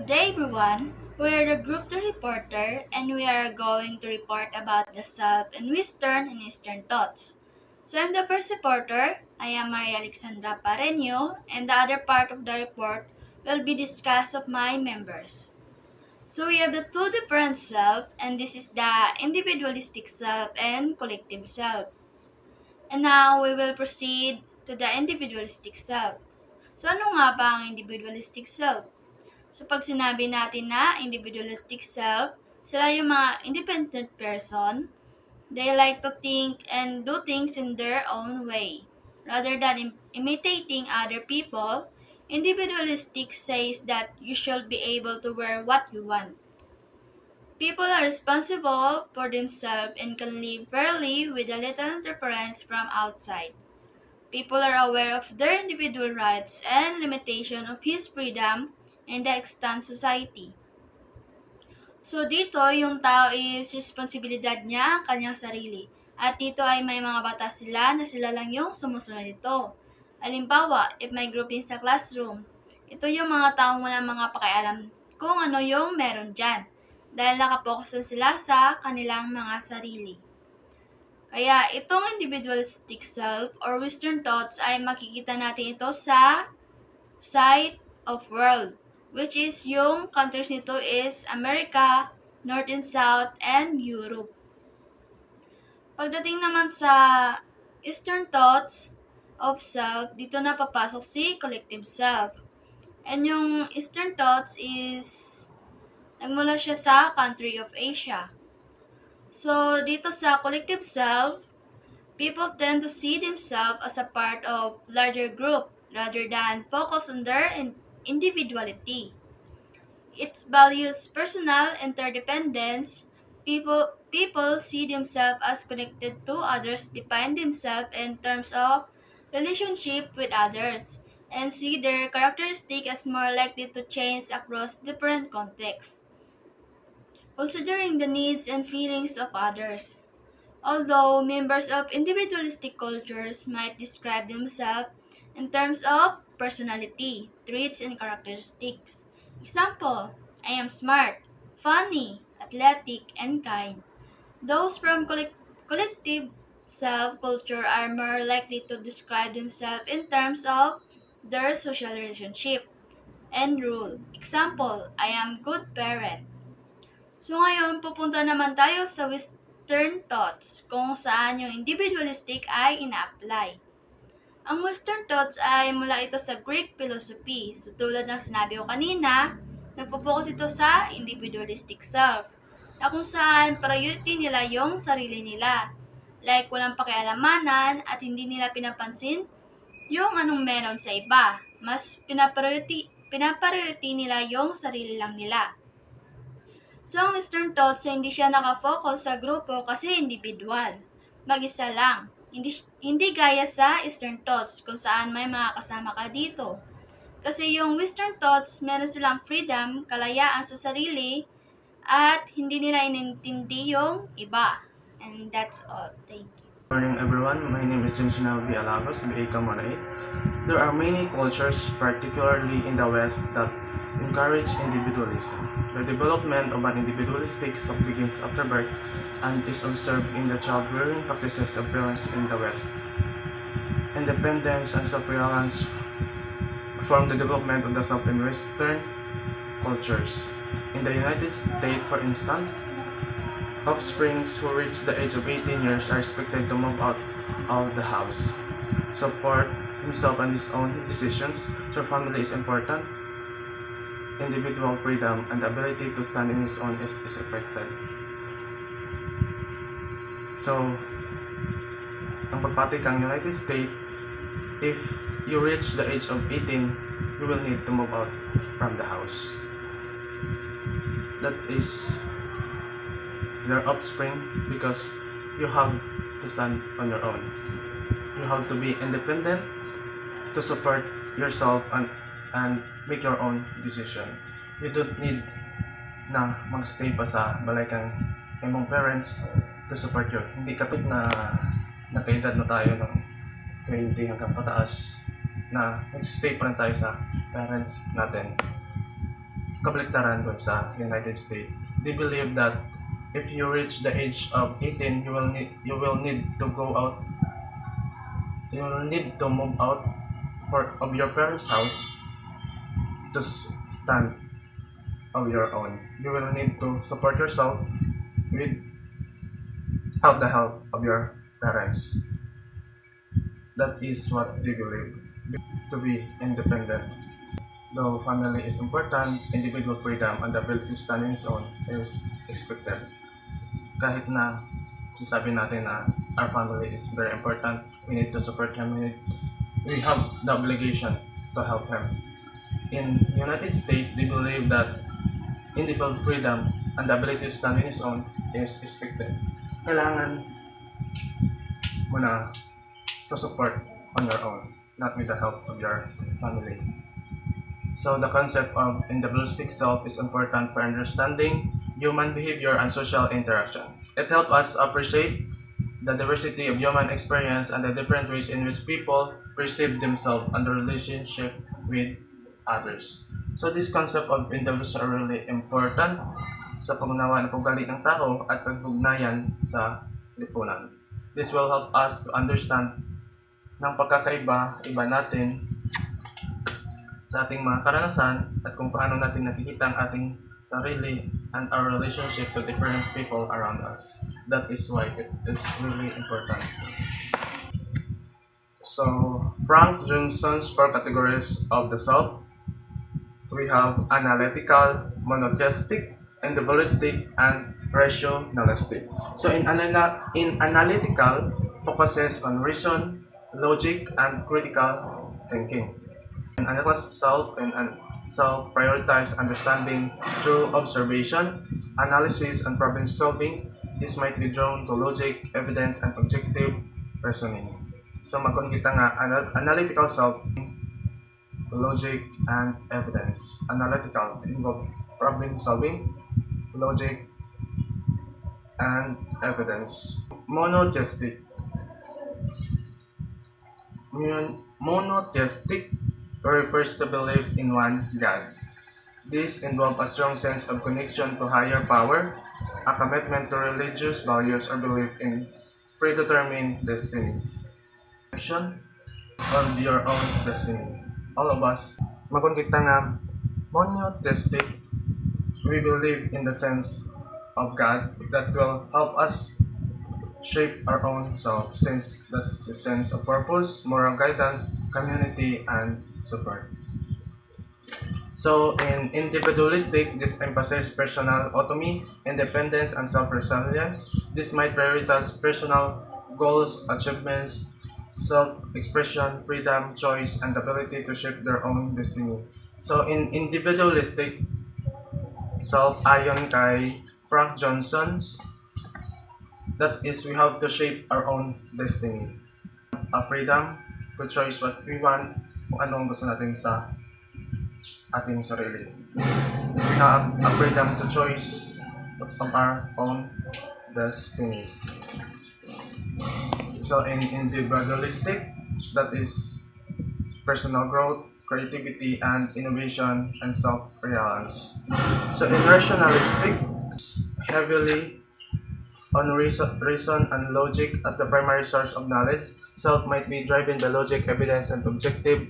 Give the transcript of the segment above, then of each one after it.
Good day, everyone. We are the Group 2 reporter, and we are going to report about the self in Western and Eastern thoughts. So I'm the first reporter. I am Maria Alexandra Pareño, and the other part of the report will be discussed of my members. So we have the two different self, and this is the individualistic self and collective self. And now we will proceed to the individualistic self. So ano nga ba ang individualistic self? So pag sinabi natin na individualistic self, sila yung mga independent person. They like to think and do things in their own way. Rather than imitating other people, individualistic says that you should be able to wear what you want. People are responsible for themselves and can live fairly with a little interference from outside. People are aware of their individual rights and limitation of his freedom in the extant society. So dito, yung tao is responsibilidad niya ang kanyang sarili. At dito ay may mga batas sila na sila lang yung sumusunod nito. Halimbawa, if may grouping sa classroom, ito yung mga taong walang mga pakialam kung ano yung meron dyan. Dahil nakapokus sila sa kanilang mga sarili. Kaya itong individualistic self or Western thoughts ay makikita natin ito sa side of world, which is yung countries nito is America, North and South, and Europe. Pagdating naman sa Eastern thoughts of self, dito na papasok si collective self. And yung Eastern thoughts is nagmula siya sa country of Asia. So, dito sa collective self, people tend to see themselves as a part of larger group rather than focus on their individuality. It values personal interdependence. People see themselves as connected to others, define themselves in terms of relationship with others, and see their characteristic as more likely to change across different contexts, considering the needs and feelings of others. Although members of individualistic cultures might describe themselves in terms of personality, traits, and characteristics. Example, I am smart, funny, athletic, and kind. Those from collective self-culture are more likely to describe themselves in terms of their social relationship and rule. Example, I am good parent. So ngayon, pupunta naman tayo sa Western thoughts kung saan yung individualistic ay ina-apply. Ang Western thoughts ay mula ito sa Greek philosophy. So tulad ng sinabi ko kanina, nagpo-focus ito sa individualistic self, na kung saan priority nila yung sarili nila. Like walang pakialamanan at hindi nila pinapansin yung anong meron sa iba. Mas pinapriority nila yung sarili lang nila. So, ang Western thoughts hindi siya nakafocus sa grupo kasi individual. Mag-isa lang. Hindi gaya sa Eastern thoughts kung saan may mga kasama ka dito. Kasi yung Western thoughts, meron silang freedom, kalayaan sa sarili, at hindi nila inintindi yung iba. And that's all. Thank you. Good morning everyone, my name is Junsunal V. Alagos, BA Kamanay. There are many cultures, particularly in the West, that encourage individualism. The development of an individualistic self begins after birth and is observed in the child-rearing practices of parents in the West. Independence and self-reliance from the development of the self in Western cultures. In the United States, for instance, offsprings who reach the age of 18 years are expected to move out of the house, support himself and his own decisions. So family is important. Individual freedom and the ability to stand in his own is affected. So, ang pagpatikang United States, if you reach the age of 18, you will need to move out from the house. That is your offspring because you have to stand on your own. You have to be independent to support yourself and make your own decision. You don't need na magstay pa sa balay kang imong parents to support you. Hindi katulad na nakaedad na tayo ng 20 hanggang pataas na nag-stay pa rin tayo sa parents natin. kabaliktaran doon sa United States. They believe that if you reach the age of 18, you will need to go out. You will need to move out of your parents' house to stand of your own. You will need to support yourself without the help of your parents. That is what they believe, to be independent. Though family is important, individual freedom and the ability to stand on its own is expected. Kahit na sasabi natin na our family is very important, we need to support him, we have the obligation to help him. In United States, they believe that individual freedom and the ability to stand on its own is expected. Kailangan mo na to support on your own, not with the help of your family. So the concept of individualistic self is important for understanding human behavior and social interaction. It helps us appreciate the diversity of human experience and the different ways in which people perceive themselves and the relationship with others. So this concept of individualism are really important sa pag-unawa ng paggali ng tao at pag-ugnayan sa lipunan. This will help us to understand ng pagkakaiba-iba natin sa ating mga karanasan at kung paano natin nakikita ang ating sarili and our relationship to different people around us. That is why it is really important. So, Frank Johnson's 4 categories of the self. We have analytical, monotheistic, individualistic, and rationalistic. So, in analytical, focuses on reason, logic, and critical thinking. An analytical self and self prioritize understanding through observation, analysis, and problem solving. This might be drawn to logic, evidence, and objective reasoning. So magkon kita nga analytical self, logic, and evidence. Analytical involve problem solving, logic, and evidence. Monotheistic refers to belief in one God. This involves a strong sense of connection to higher power, a commitment to religious values, or belief in predetermined destiny. Action of your own destiny. All of us, magkon kita nga monotheistic, we believe in the sense of God that will help us shape our own self, since that the sense of purpose, moral guidance, community, and support. So in individualistic, this emphasizes personal autonomy, independence, and self-resilience. This might prioritize personal goals, achievements, self-expression, freedom, choice, and the ability to shape their own destiny. So in individualistic self, ayon kay Frank Johnson's, that is, we have to shape our own destiny. A freedom to choose what we want, kung anong gusto natin sa ating sarili. We have a freedom to choose of our own destiny. So in individualistic, that is personal growth, creativity, and innovation, and self-reliance. So in rationalistic, heavily on reason and logic as the primary source of knowledge. Self might be driven by logic, evidence, and objective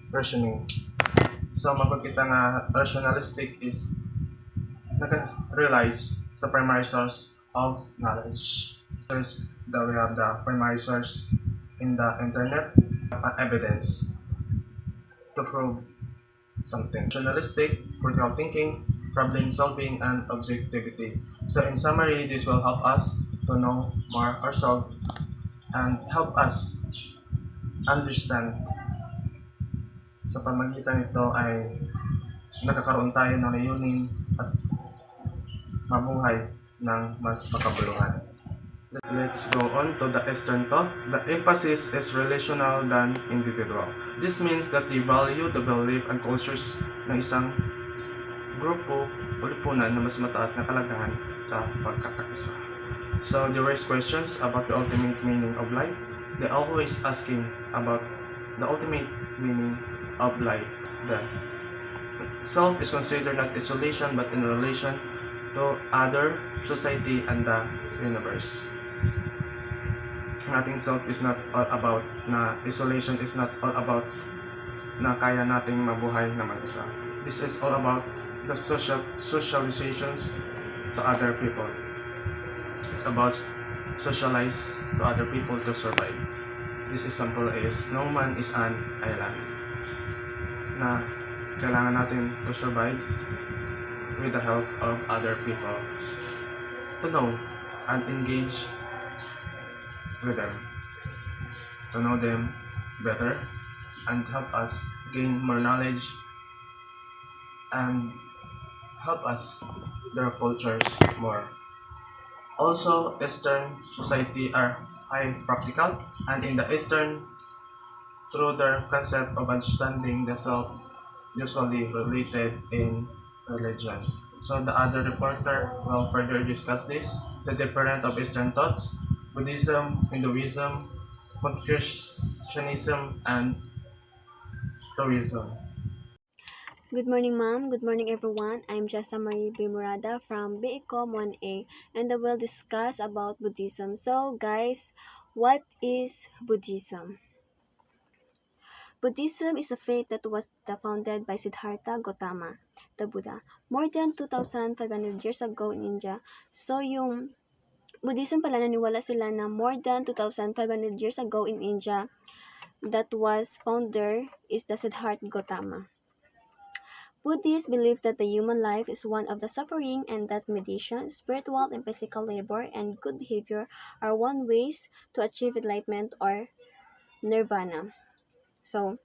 reasoning. So magkakita nga rationalistic is naka-realize sa primary source of knowledge. First, that we have the primary source in the internet, evidence to prove something. Rationalistic, critical thinking, problem solving, and objectivity. So in summary, this will help us to know more ourselves and help us understand. Sa pamagitan nito ay nagkakaroon tayo ng layunin at mabuhay ng mas makabuluhan. Let's go on to the Eastern thought. The emphasis is relational than individual. This means that they value the belief and cultures ng isang grupo o lipunan na mas mataas na kalagahan sa pagkakaisa. So they raise questions about the ultimate meaning of life. They always asking about the ultimate meaning of life, death. self is considered not isolation but in relation to other, society, and the universe. Nating self is not all about na isolation is not all about na kaya nating mabuhay na mag-isa. This is all about the socializations to other people. It's about socialize to other people to survive. This example is no man is an island. Na kailangan natin to survive with the help of other people to know and engage with them, to know them better and help us gain more knowledge and help us their cultures more. Also, Eastern society are high practical, and in the Eastern, through their concept of understanding the self, usually related in religion. So the other reporter will further discuss this, the difference of Eastern thoughts, Buddhism, Hinduism, Confucianism, and Taoism. Good morning, ma'am. Good morning, everyone. I'm Jessa Marie B. Murada from BECOM 1A, and I will discuss about Buddhism. So, guys, what is Buddhism? Buddhism is a faith that was founded by Siddhartha Gautama, the Buddha, more than 2,500 years ago in India. So, yung Buddhism pala, naniwala sila na more than 2,500 years ago in India, that was founder is the Siddhartha Gautama. Buddhists believe that the human life is one of the suffering and that meditation, spiritual and physical labor, and good behavior are one ways to achieve enlightenment or nirvana. So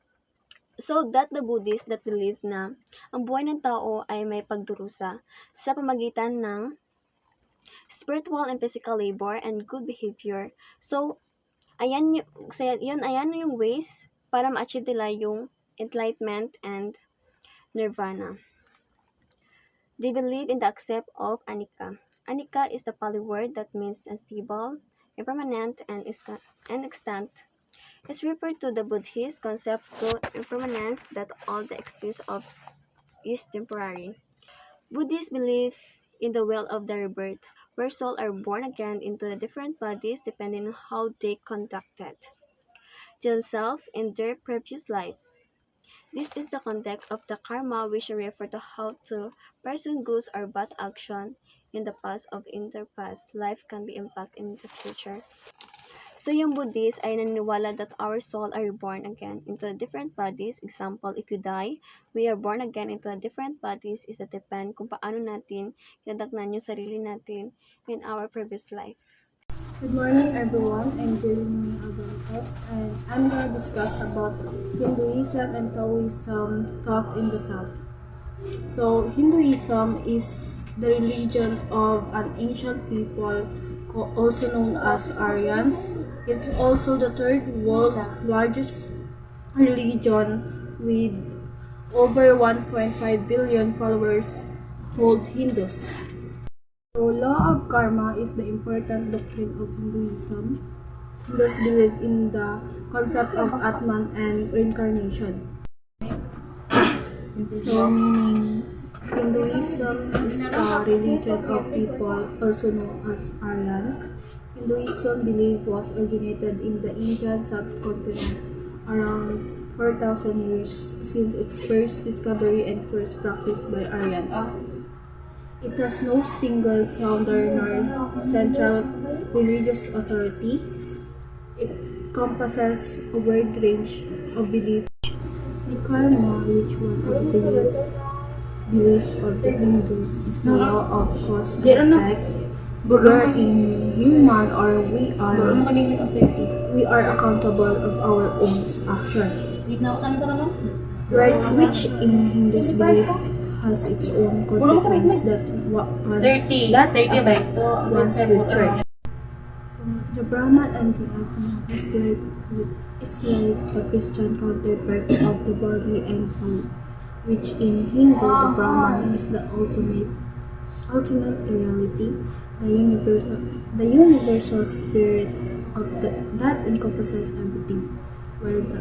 that the Buddhists that believe na ang buhay ng tao ay may pagdurusa sa pamagitan ng spiritual and physical labor and good behavior. So, ayan yung ways para ma-achieve nila yung enlightenment and nirvana. They believe in the concept of anicca. Anicca is the Pali word that means unstable, impermanent, and extant. It's referred to the Buddhist concept of impermanence that all that exists of is temporary. Buddhists believe in the well of the rebirth, where souls are born again into the different bodies depending on how they conducted themselves in their previous life. This is the context of the karma, which refer to how to person good or bad action in the past of in their past life can be impact in the future. So yung Buddhist ay naniniwala that our soul are reborn again into different bodies. Example, if you die, we are born again into different bodies is that depend kung paano natin kinadagnan yung sarili natin in our previous life. Good morning, everyone. I'm Jeremy Abantes, and I'm going to discuss about Hinduism and Taoism taught in the South. So, Hinduism is the religion of an ancient people, also known as Aryans. It's also the third world largest religion with over 1.5 billion followers called Hindus. So, law of karma is the important doctrine of Hinduism. Hindus believe in the concept of Atman and reincarnation. So, meaning Hinduism is the religion of people also known as Aryans. Hinduism belief was originated in the Indian subcontinent around 4,000 years since its first discovery and first practice by Aryans. It has no single founder nor central religious authority. It encompasses a wide range of beliefs. The karma, which one of the beliefs of the Hindus, is the law of cause and effect, wherein human or we are accountable of our own actions. Right, which in Hindus belief has its own consequence that affect one's future. So, the Brahman and the Atman is like the Christian counterpart of the body and soul, which in Hindu the Brahman is the ultimate reality, the universal spirit of that encompasses everything, where the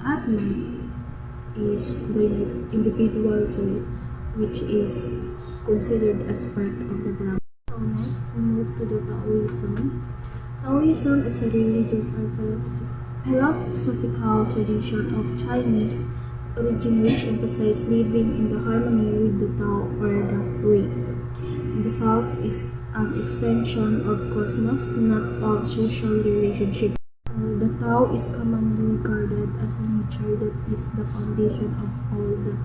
Atman is the individual soul, which is considered as part of the Brahman. So next, we move to the Taoism. Taoism is a religious or philosophical tradition of Chinese origin which emphasizes living in the harmony with the Tao or the Way. The self is an extension of cosmos, not of social relationship. The Tao is commonly regarded as a nature that is the foundation of all that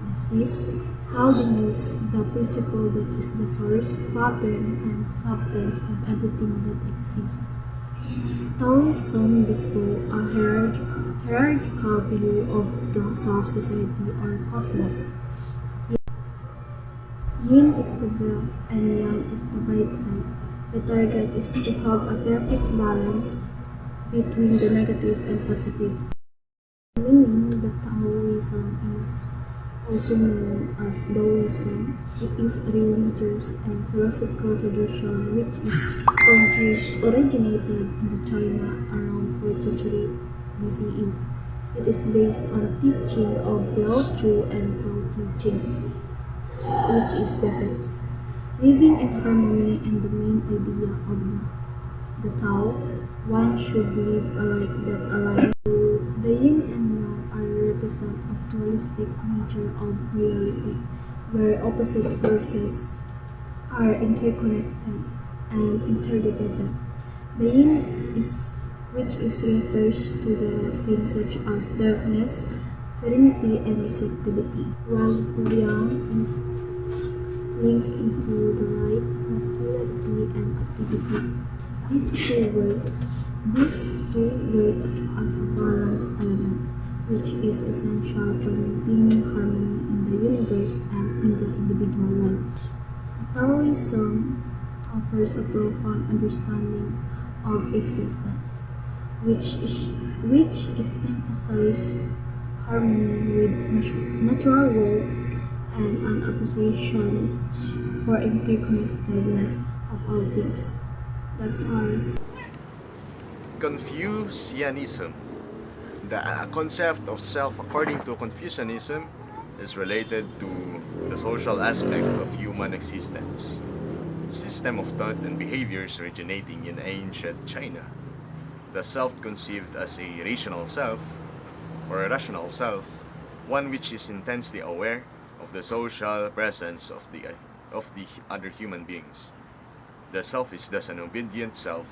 exists. Tao denotes the principle that is the source, pattern, and substance of everything that exists. Taoism displays a hierarchical view of the self-society or cosmos. Yin is the black and yang is the bright side. The target is to have a perfect balance between the negative and positive. Meaning that Taoism is also known as Taoism. It is a religious and philosophical tradition which originated in China around 4th century BCE. It is based on teaching of Lao Tzu and Tao Te Ching, which is the text. Living in harmony and the main idea of the Tao, one should live a life that aligns to the yin and yang are represent a dualistic nature of reality, where opposite forces are interconnected and interdependent. The yin is which refers to the things such as darkness, serenity, and receptivity, while the yang is linked into the light, masculinity, and activity. These two work as a balance element, which is essential for maintaining harmony in the universe and in the individual life. Taoism offers a profound understanding of existence, which it emphasizes harmony with natural world and an appreciation for interconnectedness of all things. That's all. Confucianism. The concept of self, according to Confucianism, is related to the social aspect of human existence. System of thought and behaviors originating in ancient China. The self conceived as a rational self or a rational self, one which is intensely aware of the social presence of the other human beings. The self is thus an obedient self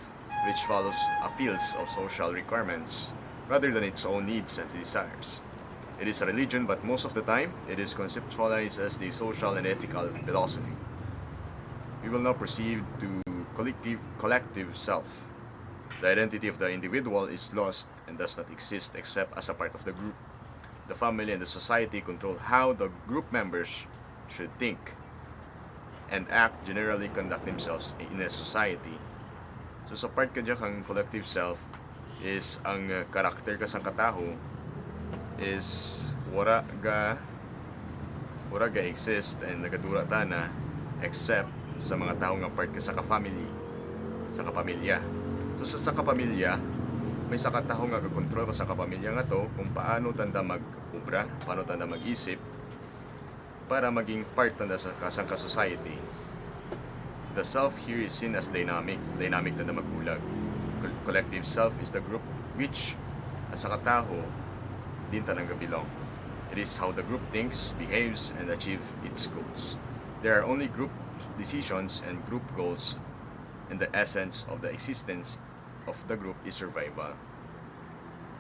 which follows appeals of social requirements rather than its own needs and desires. It is a religion, but most of the time it is conceptualized as the social and ethical philosophy. We will now proceed to collective self. The identity of the individual is lost and does not exist except as a part of the group. The family and the society control how the group members should think and act, generally conduct themselves in a society. So sa part kadya kang collective self is ang karakter ka sa kataho is wala ga exist and nagadura ta na except sa mga tao nga part ka sa kapamilya. So sa kapamilya, may sa kataho nga kakontrol ka sa kapamilya nga to kung paano tanda mag-ubra, paano tanda mag-isip para maging part tanda sa society. The self here is seen as dynamic tanda magbulag. Collective self is the group which as sa kataho din tanang belong. It is how the group thinks, behaves, and achieves its goals. There are only group decisions and group goals, and the essence of the existence of the group is survival.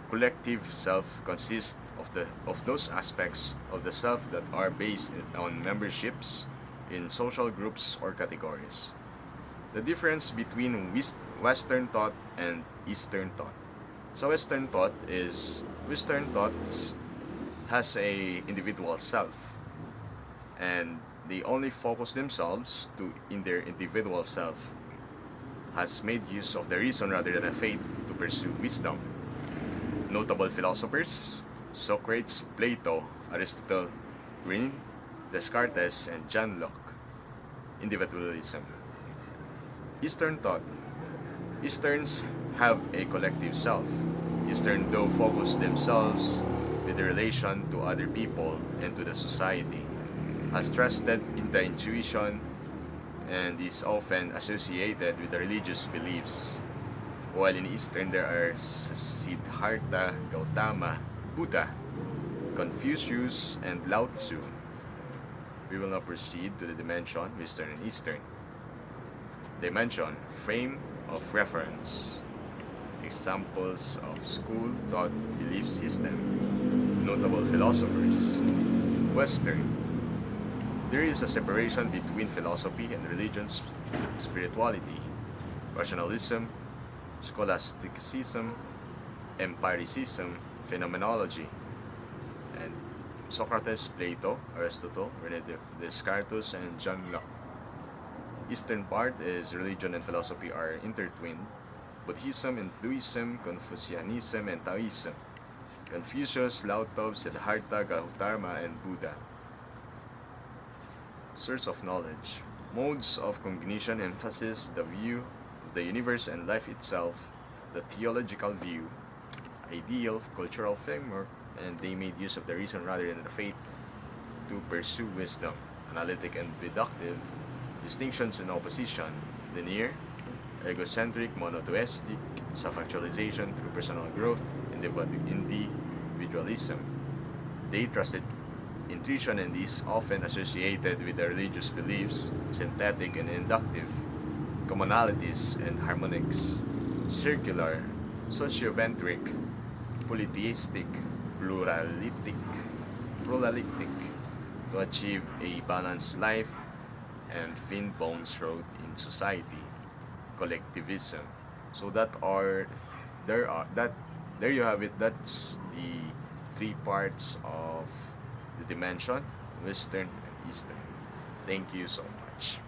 Collective self consists of those aspects of the self that are based on memberships in social groups or categories. The difference between Western thought and Eastern thought. So Western thought has a individual self, and they only focus themselves in their individual self, has made use of the reason rather than a faith to pursue wisdom. Notable philosophers: Socrates, Plato, Aristotle, Rene, Descartes, and John Locke. Individualism. Eastern thought. Easterns have a collective self. Eastern though focus themselves with the relation to other people and to the society, has trusted in the intuition, and is often associated with the religious beliefs. While in Eastern there are Siddhartha, Gautama, Buddha, Confucius, and Lao Tzu. We will now proceed to the dimension Western and Eastern. Dimension, frame of reference. Examples of school thought belief system. Notable philosophers. Western. There is a separation between philosophy and religion's spirituality. Rationalism, scholasticism, empiricism, phenomenology, and Socrates, Plato, Aristotle, René Descartes, and John Locke. Eastern part is religion and philosophy are intertwined. Buddhism, Hinduism, Confucianism, and Taoism. Confucius, Lao Tzu, Siddhartha, Gautama, and Buddha. Source of knowledge. Modes of cognition emphasize the view of the universe and life itself, the theological view, ideal cultural framework, and they made use of the reason rather than the faith to pursue wisdom. Analytic and deductive, distinctions and opposition, linear, egocentric, monotheistic, self-actualization through personal growth, individualism. They trusted intuition and is often associated with the religious beliefs, synthetic and inductive, commonalities and harmonics, circular, socioventric, polytheistic, pluralistic, to achieve a balanced life, and Finn Bones wrote in Society, collectivism. So there you have it. That's the three parts of the dimension, Western and Eastern. Thank you so much.